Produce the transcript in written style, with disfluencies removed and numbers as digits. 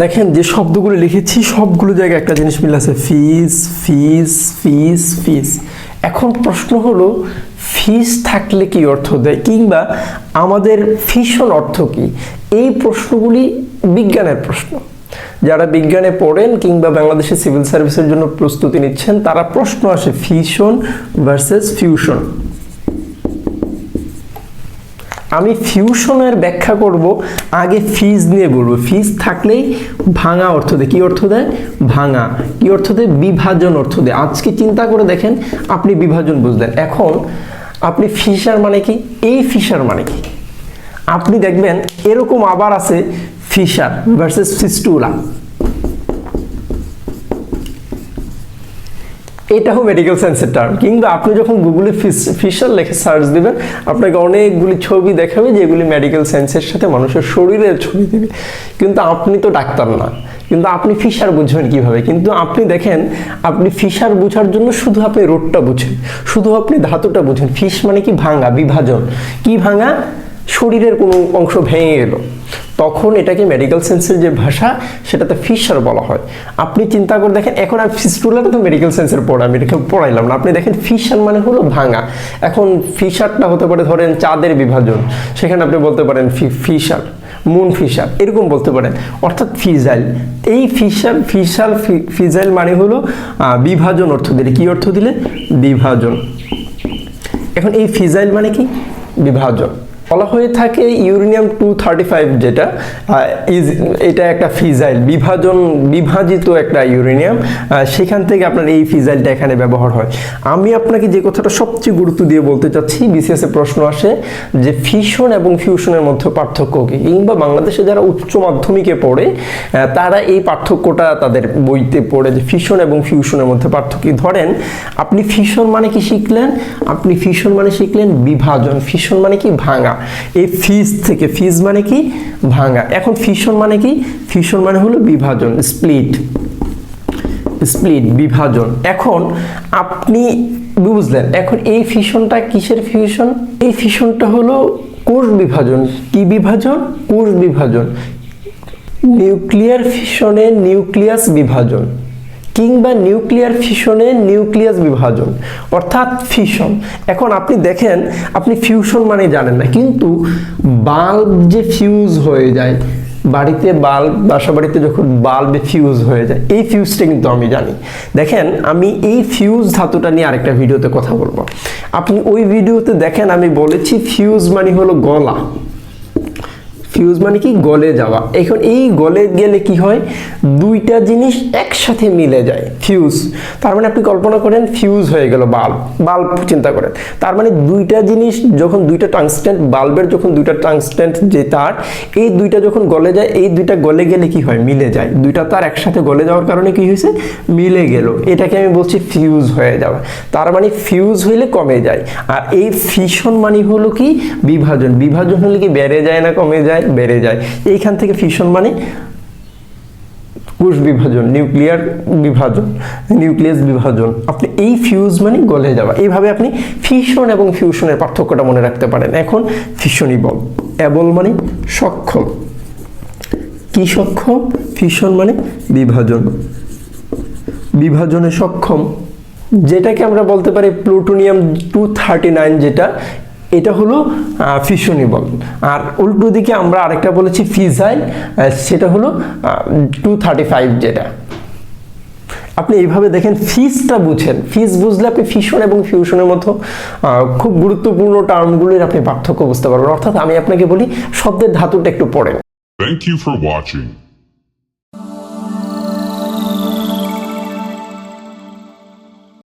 দেখেন যে শব্দগুলো লিখেছি সবগুলো জায়গায় একটা জিনিস মিল আছে, ফিজ ফিজ ফিজ ফিজ। এখন প্রশ্ন হলো ফিজ থাকলে কি অর্থ দেয়, কিংবা আমাদের ফিশন অর্থ কি? এই প্রশ্নগুলি বিজ্ঞানের প্রশ্ন। যারা বিজ্ঞানে পড়েন কিংবা বাংলাদেশে সিভিল সার্ভিসের জন্য প্রস্তুতি নিচ্ছেন, তারা প্রশ্ন আসে ফিশন ভার্সেস ফিউশন। আমি ফিউশনের ব্যাখ্যা করব, আগে ফিজ নিয়ে বলবো। ফিজ থাকলেই ভাঙা অর্থ দেয়। কি অর্থ দেয়? ভাঙা। কি অর্থ দেয়? বিভাজন অর্থ দেয়। আজকে চিন্তা করে দেখেন, আপনি বিভাজন বুঝলেন। এখন আপনি ফিশার মানে কি, এই ফিশার মানে কি? আপনি দেখবেন এরকম আবার আছে ফিশার ভার্সেস ফিস্টুলা। এটাও মেডিকেল সায়েন্সের টার্ম। কিংবা আপনি যখন গুগলে ফিশার লেখে সার্চ দিবেন, আপনাকে অনেকগুলি ছবি দেখাবে যেগুলি মেডিকেল সায়েন্সের সাথে মানুষের শরীরের ছবি দেবে। কিন্তু আপনি তো ডাক্তার না, কিন্তু আপনি ফিশার বুঝবেন কিভাবে? কিন্তু আপনি দেখেন, আপনি ফিশার বোঝার জন্য শুধু আপনি রোডটা বুঝেন, শুধু আপনি ধাতুটা বুঝেন। ফিশ মানে কি? ভাঙা, বিভাজন। কি ভাঙা? শরীরের কোনো অংশ ভেঙে গেল, তখন এটাকে মেডিকেল সায়েন্সের যে ভাষা সেটাতে ফিশার বলা হয়। আপনি চিন্তা করে দেখেন, এখন আর ফিস্টুলাটা তো মেডিকেল সায়েন্সের পড়া, আমি এটাকে পড়াইলাম না। আপনি দেখেন ফিশার মানে হলো ভাঙা। এখন ফিশারটা হতে পারে ধরেন চাঁদের বিভাজন, সেখানে আপনি বলতে পারেন ফিশার, মুন ফিশার, এরকম বলতে পারেন। অর্থাৎ ফিজাইল, এই ফিজাইল মানে হলো বিভাজন অর্থ দিলে। কি অর্থ দিলে? বিভাজন। এখন এই ফিজাইল মানে কি? বিভাজন। বলা হয়ে থাকে ইউরেনিয়াম 235 যেটা, এটা একটা ফিজাইল, বিভাজিত একটা ইউরেনিয়াম। সেখান থেকে আপনার এই ফিজাইলটা এখানে ব্যবহার হয়। আমি আপনাকে যে কথাটা সবচেয়ে গুরুত্ব দিয়ে বলতে চাচ্ছি, বিসিএস এ প্রশ্ন আসে যে ফিশন এবং ফিউশনের মধ্যে পার্থক্য কি, কিংবা বাংলাদেশে যারা উচ্চ মাধ্যমিকে পড়ে তারা এই পার্থক্যটা তাদের বইতে পড়ে যে ফিশন এবং ফিউশনের মধ্যে পার্থক্য কি। ধরেন আপনি ফিশন মানে কি শিখলেন? আপনি ফিশন মানে শিখলেন বিভাজন। ফিশন মানে কি? ভাঙা। এই ফিজ থেকে, ফিজ মানে কি? ভাঙা। এখন ফিশন মানে কি? ফিশন মানে হলো বিভাজন, স্প্লিট, বিভাজন। এখন আপনি বুঝলেন। এখন এই ফিশনটা কিসের ফিউশন? এই ফিশনটা হলো কোষ বিভাজন। কি বিভাজন? কোষ বিভাজন। নিউক্লিয়ার ফিশনে নিউক্লিয়াস বিভাজন, কিংবা নিউক্লিয়ার ফিশনে নিউক্লিয়াস বিভাজন, অর্থাৎ ফিশন। এখন আপনি দেখেন, আপনি ফিউশন মানে জানেন না, কিন্তু বাল্ব যে ফিউজ হয়ে যায়, বাড়িতে বাল্ব, বাসা বাড়িতে যখন বাল্বে ফিউজ হয়ে যায়, এই ফিউজটা কিন্তু আমি জানি। দেখেন, আমি এই ফিউজ ধাতুটা নিয়ে আরেকটা ভিডিওতে কথা বলবো। আপনি ওই ভিডিওতে দেখেন, আমি বলেছি ফিউজ মানে হলো গলা। ফিউজ মানে কি? গলে যাওয়া। এখন এই গলে গেলে কি হয়? দুইটা জিনিস একসাথে মিলে যায়, ফিউজ। তার মানে আপনি কল্পনা করেন ফিউজ হয়ে গেল বাল্ব চিন্তা করেন। তার মানে দুইটা জিনিস যখন, দুইটা টাংস্টেন্ট, বাল্বের যখন দুইটা টাংস্টেন্ট যে তার, এই দুইটা যখন গলে যায়, এই দুইটা গলে গেলে কি হয়? মিলে যায়। দুইটা তার একসাথে গলে যাওয়ার কারণে কি হয়েছে? মিলে গেল। এটাকে আমি বলছি ফিউজ হয়ে যাওয়া। তার মানে ফিউজ হইলে কমে যায়। আর এই ফিশন মানে হলো কি? বিভাজন। বিভাজন হলে কি বেড়ে যায় না কমে যায়? বেড়ে যায়। এইখান থেকে ফিশন মানে কোষ বিভাজন, নিউক্লিয়ার বিভাজন, নিউক্লিয়াস বিভাজন। আপনি এই ফিউজ মানে গলে যাওয়া। এইভাবে আপনি ফিশন এবং ফিউশনের পার্থক্যটা মনে রাখতে পারেন। এখন ফিশনিবল, এবল মানে সক্ষম। কি সক্ষম? ফিশন মানে বিভাজন, বিভাজনে সক্ষম। যেটাকে আমরা বলতে পারি প্লুটোনিয়াম 239, যেটা, এটা হলো ফিশনিবল। আর উল্টো দিকে আমরা আরেকটা বলেছি ফিজাইল, সেটা হলো 235 যেটা। আপনি এইভাবে দেখেন, ফিজটা বুঝেন। ফিজ বুঝলে আপনি ফিশন এবং ফিউশনের মতো খুব গুরুত্বপূর্ণ টার্মগুলির আপনি পার্থক্য বুঝতে পারবেন। অর্থাৎ আমি আপনাকে বলি, শব্দের ধাতুটা একটু পড়েন। Thank you for watching.